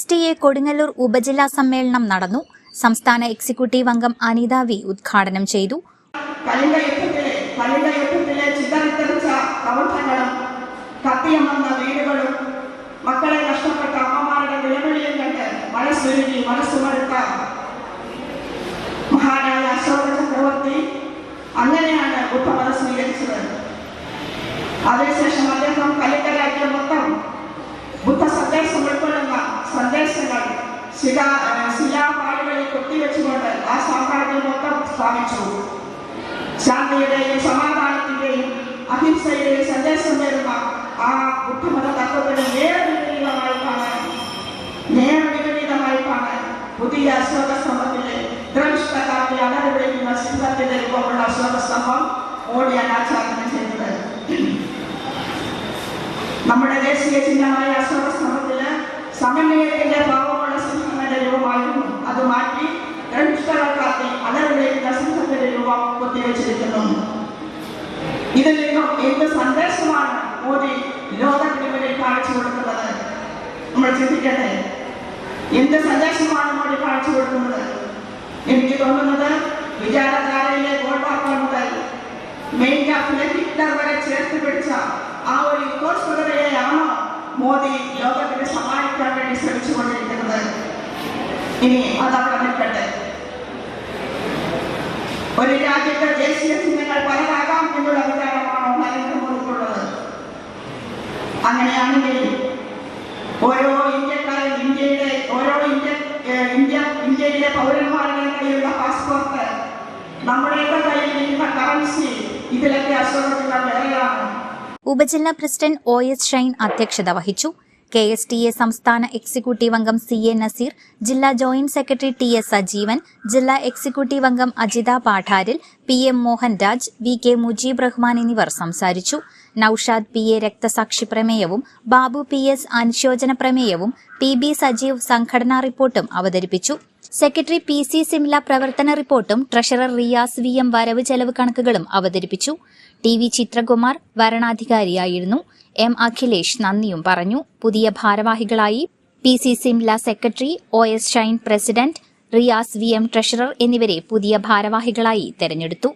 KSTA Kodungallur ഉപജില്ലാ സമ്മേളനം നടന്നു. സംസ്ഥാന എക്സിക്യൂട്ടീവ് അംഗം അനിത വി ഉദ്ഘാടനം ചെയ്തു. മക്കളെ നഷ്ടപ്പെട്ട അമ്മമാരുടെ വിലവിളിയും കണ്ട് മനസ്സുമടുത്ത മഹാനായ അശോക ചക്രവർത്തി അങ്ങനെയാണ് ബുദ്ധമതം സ്വീകരിച്ചത്. അതിനുശേഷം അദ്ദേഹം കലിംഗ രാജ്യം മൊത്തം ബുദ്ധ സന്ദേശം ഉൾക്കൊള്ളുന്ന സന്ദേശങ്ങൾ ശിലാപാടുകളിൽ കൊത്തിവെച്ചുകൊണ്ട് ആ സാമ്രാജ്യം മൊത്തം സ്ഥാപിച്ചു. ശാന്തിയുടെയും സമാധാനത്തിന്റെയും അഹിംസയുടെയും സന്ദേശം വരുന്ന ആ ബുദ്ധമത തത്വത്തിന് നേർവിപരീതമായിട്ടാണ് പുതിയ അശോക സ്തംഭത്തിലെ ദ്രവിഷ്ടകാട്ടി അലറിവിളിക്കുന്ന സിംഹത്തിന്റെ രൂപമുള്ള അശോക സ്തംഭം മോഡി അനാച്ഛാദനം ചെയ്തത്. നമ്മുടെ ദേശീയ ചിഹ്നമായ അശോക സ്തംഭത്തിന് സമന്വയത്തിന്റെ ഭാവമുള്ള സിംഹങ്ങളുടെ രൂപമായിരുന്നു. അത് മാറ്റി ദ്രവിഷ്ടകാട്ടി അലറിവിളിക്കുന്ന സിംഹത്തിന്റെ രൂപം കൊത്തിവെച്ചിരിക്കുന്നു. ഇതിൽ നിന്നും എന്ത് സന്ദേശമാണ് മോദി ലോകത്തിന് മുന്നിൽ കാണിച്ചു കൊടുക്കുന്നത്? നമ്മൾ ചിന്തിക്കട്ടെ, എന്ത് സന്ദേശമാണ് മോദി കാണിച്ചു കൊടുക്കുന്നത്? എനിക്ക് തോന്നുന്നത് വിചാരധാരയിലെ ഗോൾവാർക്കർ മുതൽ മെയിൻ ക്യാമ്പിലെ ഹിറ്റ്ലർ വരെ ചേർത്ത് പിടിച്ച ആ ഒരു ഇക്കോസ്പതയെയാണോ മോദി ലോകത്തിന് സമ്മാനിക്കാൻ വേണ്ടി ശ്രമിച്ചുകൊണ്ടിരിക്കുന്നത്? ഇനി അതവിടെ നിൽക്കട്ടെ. ഒരു രാജ്യത്തെ ദേശീയ ചിഹ്നങ്ങൾ പലതാകാം എന്നുള്ള അധികാരമാണോ നരേന്ദ്രമോദിക്കുള്ളത്? അങ്ങനെയാണെങ്കിൽ ഓരോ ഇന്ത്യക്കാരും ഇന്ത്യയിലെ പൗരന്മാരുടെ കയ്യിലുള്ള പാസ്പോർട്ട്, നമ്മുടെയൊക്കെ കയ്യിലിരിക്കുന്ന കറൻസി, ഇതിലൊക്കെ അശോകത്തിലുള്ള വേറെയാണ്. ഉപജില്ലാ പ്രസിഡന്റ് OS ഷൈൻ അധ്യക്ഷത വഹിച്ചു. KSTA സംസ്ഥാന എക്സിക്യൂട്ടീവ് അംഗം CA നസീർ, ജില്ലാ ജോയിന്റ് സെക്രട്ടറി TS സജീവൻ, ജില്ലാ എക്സിക്യൂട്ടീവ് അംഗം അജിത പാഠാരിൽ, PM മോഹൻരാജ്, VK മുജീബ് റഹ്മാൻ എന്നിവർ സംസാരിച്ചു. നൌഷാദ് PA രക്തസാക്ഷി പ്രമേയവും ബാബു PS അനുശോചന പ്രമേയവും PB സജീവ് സംഘടനാ റിപ്പോർട്ടും അവതരിപ്പിച്ചു. സെക്രട്ടറി PC സിംല പ്രവർത്തന റിപ്പോർട്ടും ട്രഷറർ റിയാസ് VM വരവ് ചെലവ് കണക്കുകളും അവതരിപ്പിച്ചു. TV ചിത്രകുമാർ വരണാധികാരിയായിരുന്നു. M അഖിലേഷ് നന്ദിയും പറഞ്ഞു. പുതിയ ഭാരവാഹികളായി PC Simla secretary, OS Shine president, Riyas VM treasurer എന്നിവരെ പുതിയ ഭാരവാഹികളായി തെരഞ്ഞെടുത്തു.